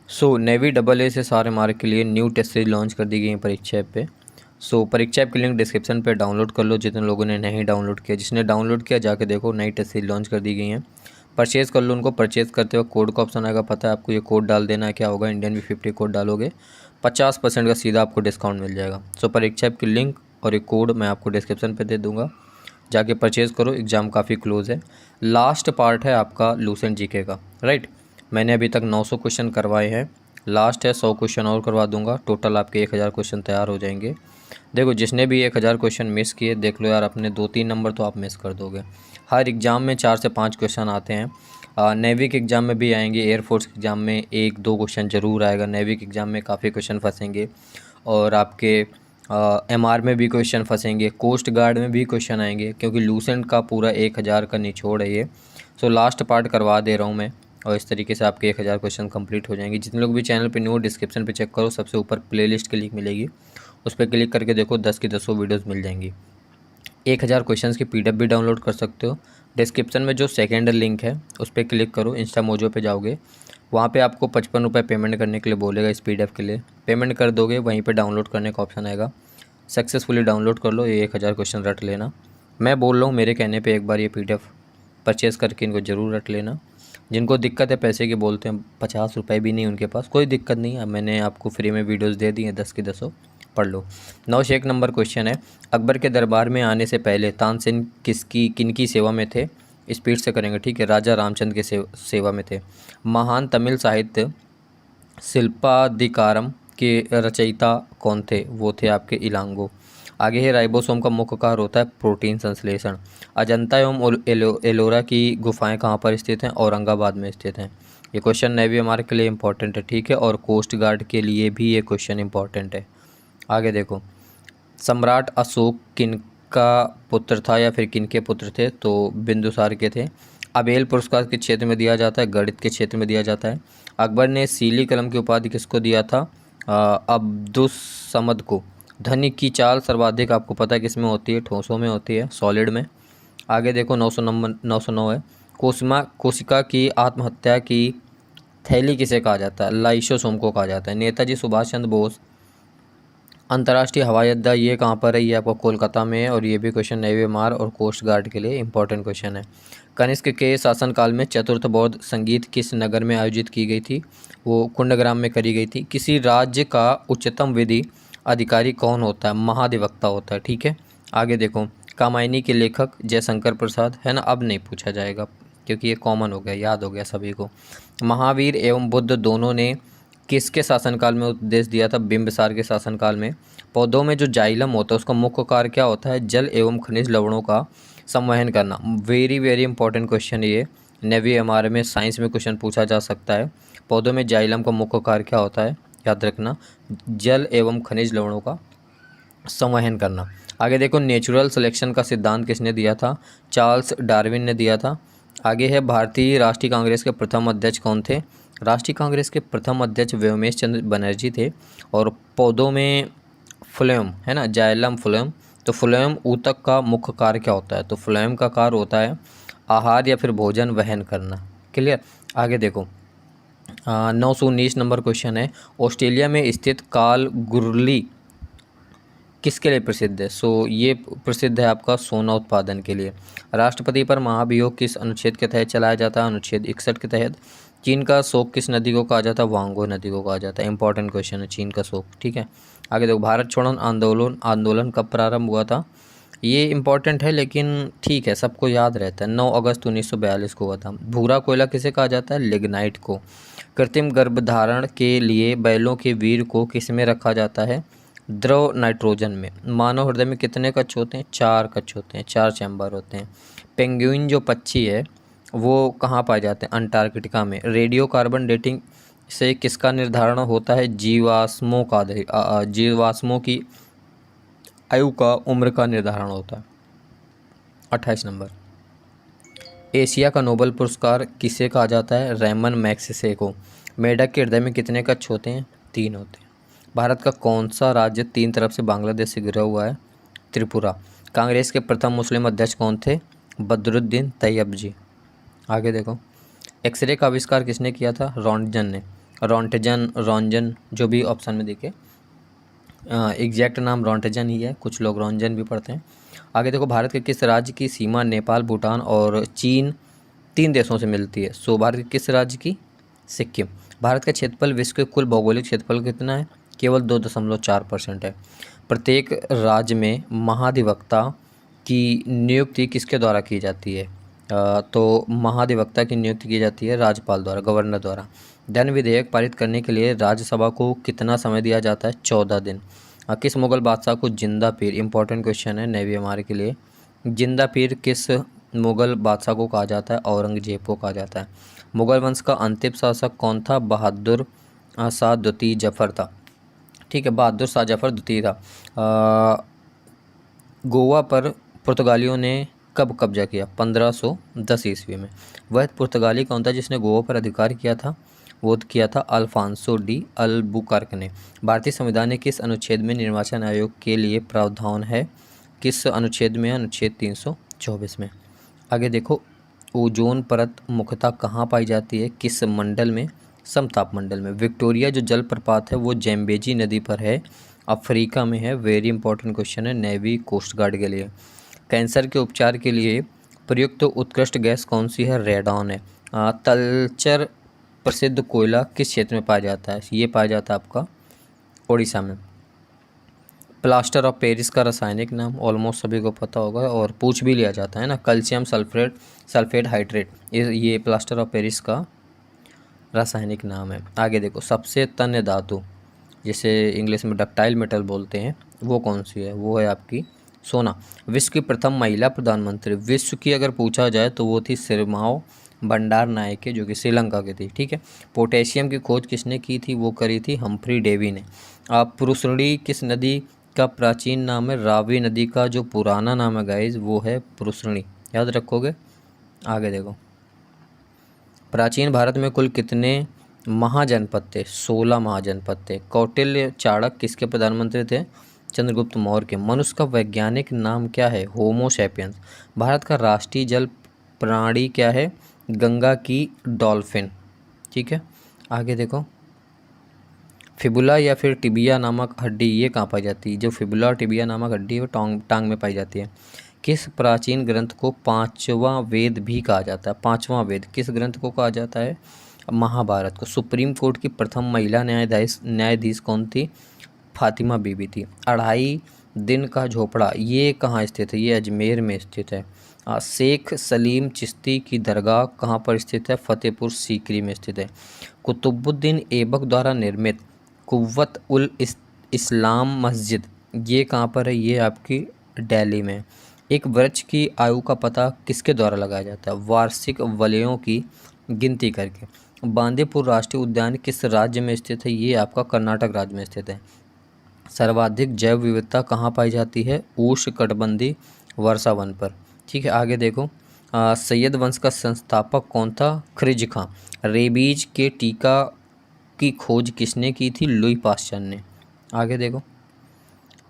Navy double A से सारे mark के लिए न्यू टेस्ट सीरीज लॉन्च कर दी गई है परीक्षा ऐप पे। परीक्षा ऐप की लिंक डिस्क्रिप्शन पे डाउनलोड कर लो जितने लोगों ने नहीं डाउनलोड किया। जिसने डाउनलोड किया जाके देखो, नई टेस्ट सीरीज लॉन्च कर दी गई हैं। परचेज़ कर लो उनको। परचेज़ करते वक्त कोड का ऑप्शन आएगा, पता है आपको। ये कोड डाल देना है, क्या होगा, इंडियन V50 कोड डालोगे 50% का सीधा आपको डिस्काउंट मिल जाएगा। परीक्षा ऐप की लिंक और एक कोड मैं आपको डिस्क्रिप्शन पे दे दूँगा, जाके परचेज़ करो। एग्ज़ाम काफ़ी क्लोज है। लास्ट पार्ट है आपका लूसेंट जीके का, राइट। मैंने अभी तक 900 क्वेश्चन करवाए हैं, लास्ट है 100 क्वेश्चन और करवा दूंगा। टोटल आपके 1000 क्वेश्चन तैयार हो जाएंगे। देखो, जिसने भी 1000 क्वेश्चन मिस किए, देख लो यार, अपने 2-3 नंबर तो आप मिस कर दोगे। हर एग्ज़ाम में 4 से 5 क्वेश्चन आते हैं। नेवी के एग्ज़ाम में भी आएंगे, एयरफोर्स के एग्ज़ाम में 1-2 क्वेश्चन ज़रूर आएगा। नेवी के एग्ज़ाम में काफ़ी क्वेश्चन फंसेंगे और आपके MR में भी क्वेश्चन फंसेंगे, कोस्ट गार्ड में भी क्वेश्चन आएंगे, क्योंकि लूसेंट का पूरा 1000 का निचोड़ है ये। लास्ट पार्ट करवा दे रहा हूँ मैं, और इस तरीके से आपके 1000 क्वेश्चन कंप्लीट हो जाएंगे। जितने लोग भी चैनल पे न्यू हो, डिस्क्रिप्शन पे चेक करो, सबसे ऊपर प्लेलिस्ट की लिंक मिलेगी, उस पर क्लिक करके देखो, 10 की 10 वीडियोज़ मिल जाएंगी। 1000 क्वेश्चंस की PDF भी डाउनलोड कर सकते हो। डिस्क्रिप्शन में जो सेकेंड लिंक है उस पर क्लिक करो, इंस्टा मोजो पे जाओगे, वहाँ पे आपको 55 रुपये पेमेंट करने के लिए बोलेगा। इस PDF के लिए पेमेंट कर दोगे, वहीं पे डाउनलोड करने का ऑप्शन आएगा, सक्सेसफुली डाउनलोड कर लो। ये 1000 क्वेश्चन रट लेना। मैं बोल रहा हूँ, मेरे कहने पे एक बार ये PDF परचेज़ करके इनको ज़रूर रट लेना। जिनको दिक्कत है पैसे की, बोलते हैं 50 रुपये भी नहीं उनके पास, कोई दिक्कत नहीं है। मैंने आपको फ्री में वीडियोज़ दे दी हैं, 10 की 10 पढ़ लो। 9 से 1 नंबर क्वेश्चन है, अकबर के दरबार में आने से पहले तानसेन किनकी सेवा में थे। स्पीड से करेंगे, ठीक है। राजा रामचंद्र के सेवा में थे। महान तमिल साहित्य शिल्पाधिकारम के रचयिता कौन थे? वो थे आपके इलांगो। आगे है, राइबोसोम का मुख्य कार्य होता है प्रोटीन संश्लेषण। अजंता एवं एलोरा की गुफाएं कहाँ पर स्थित हैं? औरंगाबाद में स्थित हैं। ये क्वेश्चन नेवी हमारे के लिए इंपॉर्टेंट है, ठीक है, और कोस्ट गार्ड के लिए भी ये क्वेश्चन इंपॉर्टेंट है। आगे देखो, सम्राट अशोक किनका पुत्र था या फिर किनके पुत्र थे? तो बिंदुसार के थे। अबेल पुरस्कार किस क्षेत्र में दिया जाता है? गणित के क्षेत्र में दिया जाता है। अकबर ने सीली कलम की उपाधि किसको दिया था? अब्दुस समद को। धनी की चाल सर्वाधिक आपको पता है किस में होती है? ठोसों में होती है, सॉलिड में। आगे देखो, 909 है, कोशिका की आत्महत्या की थैली किसे कहा जाता है? लाइसोसोम को कहा जाता है। नेताजी सुभाष चंद्र बोस अंतर्राष्ट्रीय हवाई अड्डा ये कहाँ पर है? ये आपको कोलकाता में है, और ये भी क्वेश्चन नेवी मार और कोस्ट गार्ड के लिए इंपॉर्टेंट क्वेश्चन है। कनिष्क के शासनकाल में चतुर्थ बौद्ध संगीत किस नगर में आयोजित की गई थी? वो कुंडग्राम में करी गई थी। किसी राज्य का उच्चतम विधि अधिकारी कौन होता है? महाधिवक्ता होता है, ठीक है। आगे देखो, कामायनी के लेखक जयशंकर प्रसाद, है ना। अब नहीं पूछा जाएगा क्योंकि ये कॉमन हो गया, याद हो गया सभी को। महावीर एवं बुद्ध दोनों ने किसके शासनकाल में उपदेश दिया था? बिंबिसार के शासनकाल में। पौधों में जो जाइलम होता है उसका मुख्य कार्य क्या होता है? जल एवं खनिज लवणों का संवहन करना। वेरी वेरी इंपॉर्टेंट क्वेश्चन ये, नेवी MR में साइंस में क्वेश्चन पूछा जा सकता है। पौधों में जाइलम का मुख्य कार्य क्या होता है? याद रखना, जल एवं खनिज लवणों का संवहन करना। आगे देखो, नेचुरल सिलेक्शन का सिद्धांत किसने दिया था? चार्ल्स डार्विन ने दिया था। आगे है, भारतीय राष्ट्रीय कांग्रेस के प्रथम अध्यक्ष कौन थे? राष्ट्रीय कांग्रेस के प्रथम अध्यक्ष व्योमेश चंद्र बनर्जी थे। और पौधों में फ्लोएम, है ना, जाइलम फ्लोएम। तो फ्लोएम ऊतक का मुख्य कार्य क्या होता है? तो फ्लोएम का कार्य होता है आहार या फिर भोजन वहन करना। क्लियर। आगे देखो, 919 नंबर क्वेश्चन है, ऑस्ट्रेलिया में स्थित काल गुरली किसके लिए प्रसिद्ध है? ये प्रसिद्ध है आपका सोना उत्पादन के लिए। राष्ट्रपति पर महाभियोग किस अनुच्छेद के तहत चलाया जाता है? अनुच्छेद 61 के तहत। चीन का शोक किस नदी को कहा जाता है? वांगो नदी को कहा जाता है। इंपॉर्टेंट क्वेश्चन है, चीन का शोक, ठीक है। आगे देखो, भारत छोड़ो आंदोलन कब प्रारंभ हुआ था? ये इंपॉर्टेंट है लेकिन ठीक है, सबको याद रहता है। 9 अगस्त 1942 को हुआ था। भूरा कोयला किसे कहा जाता है? लिग्नाइट को। कृत्रिम गर्भधारण के लिए बैलों के वीर को किस में रखा जाता है? द्रव नाइट्रोजन में। मानव हृदय में कितने कक्ष होते हैं? 4 कक्ष होते हैं, 4 चैम्बर होते हैं। पेंगुइन जो पक्षी है वो कहाँ पाए जाते हैं? अंटार्कटिका में। रेडियो कार्बन डेटिंग से किसका निर्धारण होता है? जीवाश्मों की आयु का, उम्र का निर्धारण होता है। 28 नंबर, एशिया का नोबेल पुरस्कार किसे कहा जाता है? रेमन मैग्सेसे को। मेढक के हृदय में कितने कक्ष होते हैं? 3 होते हैं। भारत का कौन सा राज्य 3 तरफ से बांग्लादेश से घिरा हुआ है? त्रिपुरा। कांग्रेस के प्रथम मुस्लिम अध्यक्ष कौन थे? बदरुद्दीन तैयब जी। आगे देखो, एक्सरे का आविष्कार किसने किया था? रॉन्टजन ने। रोंटजन, रोंजन, जो भी ऑप्शन में देखे, एग्जैक्ट नाम रोंटजन ही है, कुछ लोग रोंजन भी पढ़ते हैं। आगे देखो, भारत के किस राज्य की सीमा नेपाल, भूटान और चीन 3 देशों से मिलती है? सो भारत के किस राज्य की? सिक्किम। भारत का क्षेत्रफल विश्व के कुल भौगोलिक क्षेत्रफल कितना है? केवल 2.4% है। प्रत्येक राज्य में महाधिवक्ता की नियुक्ति किसके द्वारा की जाती है? तो महाधिवक्ता की नियुक्ति की जाती है राज्यपाल द्वारा, गवर्नर द्वारा। धन विधेयक पारित करने के लिए राज्यसभा को कितना समय दिया जाता है? 14 दिन। किस मुगल बादशाह को जिंदा पीर, इंपॉर्टेंट क्वेश्चन है नेवी हमारे के लिए, जिंदा पीर किस मुगल बादशाह को कहा जाता है? औरंगजेब को कहा जाता है। मुगल वंश का अंतिम शासक कौन था? बहादुर शाह द्वितीय जफर था। ठीक है, बहादुर शाह जफर द्वितीय था। गोवा पर पुर्तगालियों ने कब कब्जा किया? 1510 ईस्वी में। वह पुर्तगाली कौन था जिसने गोवा पर अधिकार किया था? वो किया था अल्फांसो डी अल्बुकर्क ने। भारतीय संविधान के किस अनुच्छेद में निर्वाचन आयोग के लिए प्रावधान है? किस अनुच्छेद में? अनुच्छेद 324 में। आगे देखो, ओजोन परत मुख्यतः कहाँ पाई जाती है? किस मंडल में? समताप मंडल में। विक्टोरिया जो जलप्रपात है वो जैम्बेजी नदी पर है, अफ्रीका में है। वेरी इंपॉर्टेंट क्वेश्चन है नेवी कोस्ट गार्ड के लिए। कैंसर के उपचार के लिए प्रयुक्त उत्कृष्ट गैस कौन सी है? रेडॉन है। तलचर प्रसिद्ध कोयला किस क्षेत्र में पाया जाता है? ये पाया जाता है आपका उड़ीसा में। प्लास्टर ऑफ पेरिस का रासायनिक नाम ऑलमोस्ट सभी को पता होगा और पूछ भी लिया जाता है ना, कैल्शियम सल्फेट हाइड्रेट, ये प्लास्टर ऑफ पेरिस का रासायनिक नाम है। आगे देखो, सबसे तन्य धातु जिसे इंग्लिश में डक्टाइल मेटल बोलते हैं वो कौन सी है? वो है आपकी सोना। विश्व की प्रथम महिला प्रधानमंत्री, विश्व की अगर पूछा जाए तो वो थी सिरमाओ भंडार नायके, जो कि श्रीलंका की थी। ठीक है। पोटेशियम की खोज किसने की थी? वो करी थी हम्फ्री डेवी ने। पुरुषणी किस नदी का प्राचीन नाम है? रावी नदी का जो पुराना नाम है गाइज वो है पुरुषणी, याद रखोगे। आगे देखो, प्राचीन भारत में कुल कितने महाजनपद थे? 16 महाजनपद थे। कौटिल्य चाणक्य किसके प्रधानमंत्री थे? चंद्रगुप्त मौर्य के। मनुष्य का वैज्ञानिक नाम क्या है? Homo sapiens. भारत का राष्ट्रीय जल प्राणी क्या है? गंगा की डॉल्फिन। ठीक है। आगे देखो, फिबुला या फिर टिबिया नामक हड्डी ये कहाँ पाई जाती है? जो फिबुला और टिबिया नामक हड्डी वो टांग में पाई जाती है। किस प्राचीन ग्रंथ को पांचवा वेद भी कहा जाता है? पांचवा वेद किस ग्रंथ को कहा जाता है? महाभारत को। सुप्रीम कोर्ट की प्रथम महिला न्यायाधीश कौन थी? फातिमा बीबी थी। 2.5 दिन का झोपड़ा ये कहाँ स्थित है? ये अजमेर में स्थित है। शेख सलीम चिश्ती की दरगाह कहाँ पर स्थित है? फतेहपुर सीकरी में स्थित है। कुतुबुद्दीन ऐबक द्वारा निर्मित कुव्वत उल इस्लाम मस्जिद ये कहाँ पर है? ये आपकी दिल्ली में। एक वृक्ष की आयु का पता किसके द्वारा लगाया जाता है? वार्षिक वलयों की गिनती करके। बांदीपुर राष्ट्रीय उद्यान किस राज्य में स्थित है? ये आपका कर्नाटक राज्य में स्थित है। सर्वाधिक जैव विविधता कहाँ पाई जाती है? उष्णकटिबंधीय वर्षा वन पर। ठीक है। आगे देखो, सैयद वंश का संस्थापक कौन था? ख्रिज खां। रेबीज के टीका की खोज किसने की थी? लुई पास्चर ने। आगे देखो,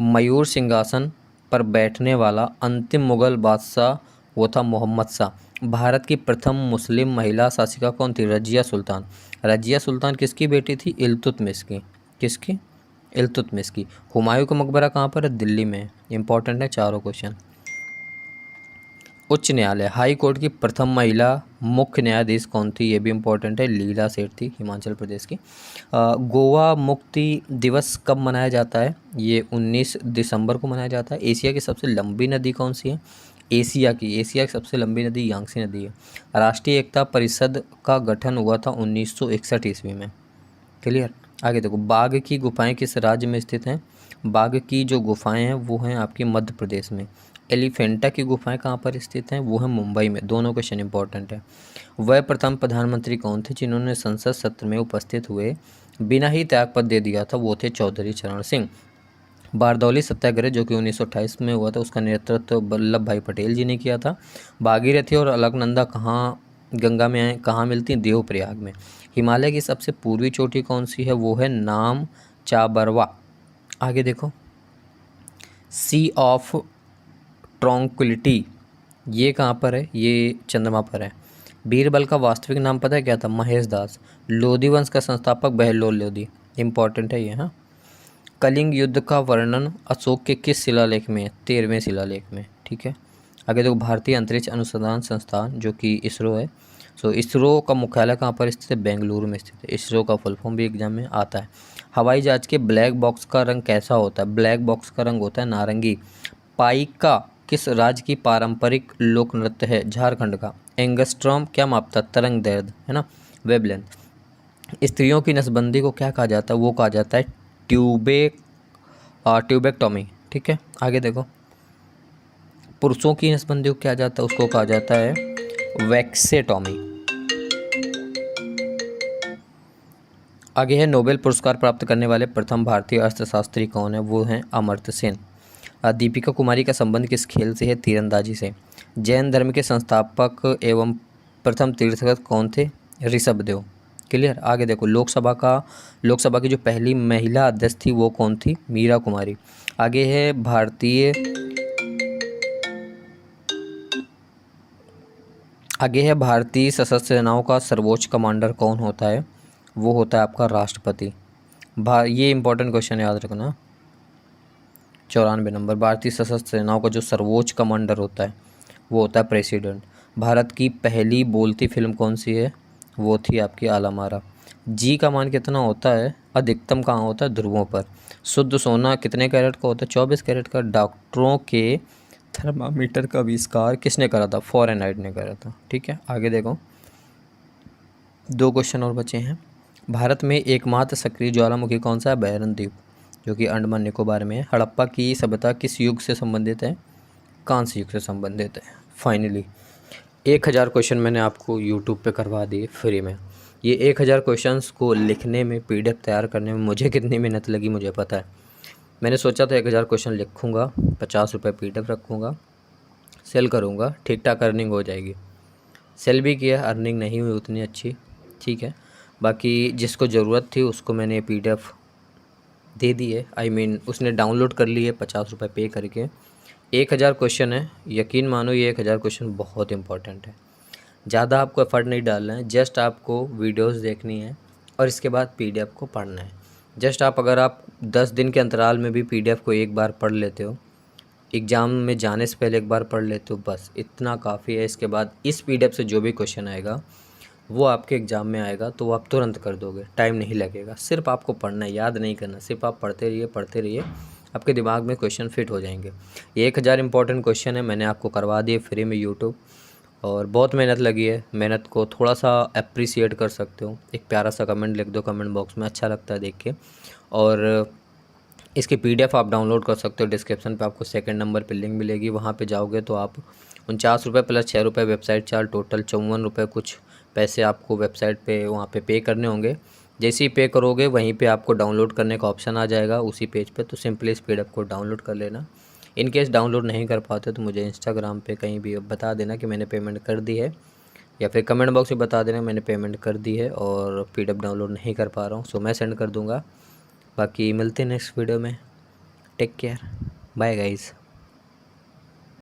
मयूर सिंहासन पर बैठने वाला अंतिम मुगल बादशाह वो था मोहम्मद शाह। भारत की प्रथम मुस्लिम महिला शासिका कौन थी? रजिया सुल्तान। रजिया सुल्तान किसकी बेटी थी? इल्तुतमिश की। किसकी? इल्तुतमिश की। हुमायूं का मकबरा कहाँ पर है? दिल्ली में। इंपॉर्टेंट है चारों क्वेश्चन। उच्च न्यायालय हाई कोर्ट की प्रथम महिला मुख्य न्यायाधीश कौन थी? ये भी इम्पोर्टेंट है, लीला सेठ थी, हिमाचल प्रदेश की। गोवा मुक्ति दिवस कब मनाया जाता है? ये 19 दिसंबर को मनाया जाता है। एशिया की सबसे लंबी नदी कौन सी है? एशिया की सबसे लंबी नदी यांगसी नदी है। राष्ट्रीय एकता परिषद का गठन हुआ था 1961 ईस्वी में। क्लियर। आगे देखो, बाघ की गुफाएं किस राज्य में स्थित हैं? बाघ की जो गुफाएं हैं वो हैं आपकी मध्य प्रदेश में। एलिफेंटा की गुफाएं कहाँ पर स्थित हैं? वो है मुंबई में। दोनों क्वेश्चन इंपॉर्टेंट है। वह प्रथम प्रधानमंत्री कौन थे जिन्होंने संसद सत्र में उपस्थित हुए बिना ही त्यागपत्र दे दिया था? वो थे चौधरी चरण सिंह। बारदौली सत्याग्रह जो कि 1928 में हुआ था उसका नेतृत्व वल्लभ भाई पटेल जी ने किया था। भागीरथी और अलकनंदा कहाँ गंगा में कहाँ मिलती हैं? देवप्रयाग में। हिमालय की सबसे पूर्वी चोटी कौन सी है? वो है नाम चाबरवा। आगे देखो, सी ऑफ ट्रॉन्क्विलिटी ये कहाँ पर है? ये चंद्रमा पर है। बीरबल का वास्तविक नाम पता है क्या था? महेश दास। लोधी वंश का संस्थापक बहलोल लोधी। इंपॉर्टेंट है ये। हाँ। कलिंग युद्ध का वर्णन अशोक के किस शिलालेख में है? 13वें शिलालेख में। ठीक है। आगे देखो, भारतीय अंतरिक्ष अनुसंधान संस्थान जो कि इसरो है, सो इसरो का मुख्यालय कहाँ पर स्थित है? बेंगलुरु में स्थित है। इसरो का फुल फॉर्म भी एग्जाम में आता है। हवाई जहाज के ब्लैक बॉक्स का रंग कैसा होता है? ब्लैक बॉक्स का रंग होता है नारंगी। पाइका किस राज्य की पारंपरिक लोक नृत्य है? झारखंड का। एंगस्ट्रॉम क्या मापता है? तरंग दैर्ध्य, है ना, वेवलेंथ। स्त्रियों की नसबंदी को क्या कहा जाता है? वो कहा जाता है ट्यूबेक्टोमी। ठीक है। आगे देखो, पुरुषों की नसबंदी को क्या जाता है? उसको कहा जाता है वैक्सेटोमी। आगे है, नोबेल पुरस्कार प्राप्त करने वाले प्रथम भारतीय अर्थशास्त्री कौन है? वो हैं अमर्त्य सेन। दीपिका कुमारी का संबंध किस खेल से है? तीरंदाजी से। जैन धर्म के संस्थापक एवं प्रथम तीर्थंकर कौन थे? ऋषभदेव। क्लियर। आगे देखो, लोकसभा की जो पहली महिला अध्यक्ष थी वो कौन थी? मीरा कुमारी। आगे है, भारतीय सशस्त्र सेनाओं का सर्वोच्च कमांडर कौन होता है? वो होता है आपका राष्ट्रपति। ये इंपॉर्टेंट क्वेश्चन याद रखना। 94 नंबर। भारतीय सशस्त्र सेनाओं का जो सर्वोच्च कमांडर होता है वो होता है प्रेसिडेंट। भारत की पहली बोलती फिल्म कौन सी है? वो थी आपकी आलमारा। जी का मान कितना होता है? अधिकतम कहाँ होता है? ध्रुवों पर। शुद्ध सोना कितने कैरेट का होता है? 24 कैरेट का। डॉक्टरों के थर्मामीटर का आविष्कार किसने करा था? फॉरेनहाइट ने करा था। ठीक है। आगे देखो, 2 क्वेश्चन और बचे हैं। भारत में एकमात्र सक्रिय ज्वालामुखी कौन सा है? बैरन द्वीप, जो कि अंडमान निकोबार में है। हड़प्पा की सभ्यता किस युग से संबंधित है? कांस्य युग से संबंधित है। फाइनली 1000 क्वेश्चन मैंने आपको यूट्यूब पे करवा दिए फ्री में। ये 1000 क्वेश्चंस को लिखने में, PDF तैयार करने में मुझे कितनी मेहनत लगी मुझे पता है। मैंने सोचा था 1000 क्वेश्चन लिखूँगा, 50 रुपये PDF रखूँगा, सेल करूँगा, ठीक ठाक अर्निंग हो जाएगी। सेल भी किया, अर्निंग नहीं हुई उतनी अच्छी। ठीक है। बाकी जिसको ज़रूरत थी उसको मैंने PDF दे दी है, उसने डाउनलोड कर ली है 50 रुपये पे करके। 1000 क्वेश्चन है, यकीन मानो ये 1000 क्वेश्चन बहुत इंपॉर्टेंट है। ज़्यादा आपको एफर्ट नहीं डालना है, जस्ट आपको वीडियोस देखनी है और इसके बाद PDF को पढ़ना है। जस्ट अगर आप 10 दिन के अंतराल में भी PDF को एक बार पढ़ लेते हो, एग्ज़ाम में जाने से पहले एक बार पढ़ लेते हो, बस इतना काफ़ी है। इसके बाद इस PDF से जो भी क्वेश्चन आएगा वो आपके एग्ज़ाम में आएगा तो वो आप तुरंत कर दोगे, टाइम नहीं लगेगा। सिर्फ आपको पढ़ना है, याद नहीं करना, सिर्फ आप पढ़ते रहिए, आपके दिमाग में क्वेश्चन फिट हो जाएंगे। ये 1000 इंपॉर्टेंट क्वेश्चन है, मैंने आपको करवा दिए फ्री में यूट्यूब, और बहुत मेहनत लगी है। मेहनत को थोड़ा सा अप्रिसिएट कर सकते हो, एक प्यारा सा कमेंट लिख दो कमेंट बॉक्स में, अच्छा लगता है देख के। और इसकी PDF आप डाउनलोड कर सकते हो। डिस्क्रिप्शन पे आपको 2nd नंबर पे लिंक मिलेगी, वहाँ पे जाओगे तो आप 49 रुपये प्लस 6 रुपये वेबसाइट चार्ज, टोटल 54 रुपये कुछ पैसे आपको वेबसाइट पे वहाँ पे करने होंगे। जैसे ही पे करोगे वहीं पे आपको डाउनलोड करने का ऑप्शन आ जाएगा उसी पेज पे, तो सिंपली इस PDF को डाउनलोड कर लेना। इन केस डाउनलोड नहीं कर पाते तो मुझे इंस्टाग्राम पे कहीं भी बता देना कि मैंने पेमेंट कर दी है, या फिर कमेंट बॉक्स में बता देना मैंने पेमेंट कर दी है और PDF डाउनलोड नहीं कर पा रहा हूँ, सो मैं सेंड कर दूँगा। बाकी मिलते हैं नेक्स्ट वीडियो में। Take care, bye guys.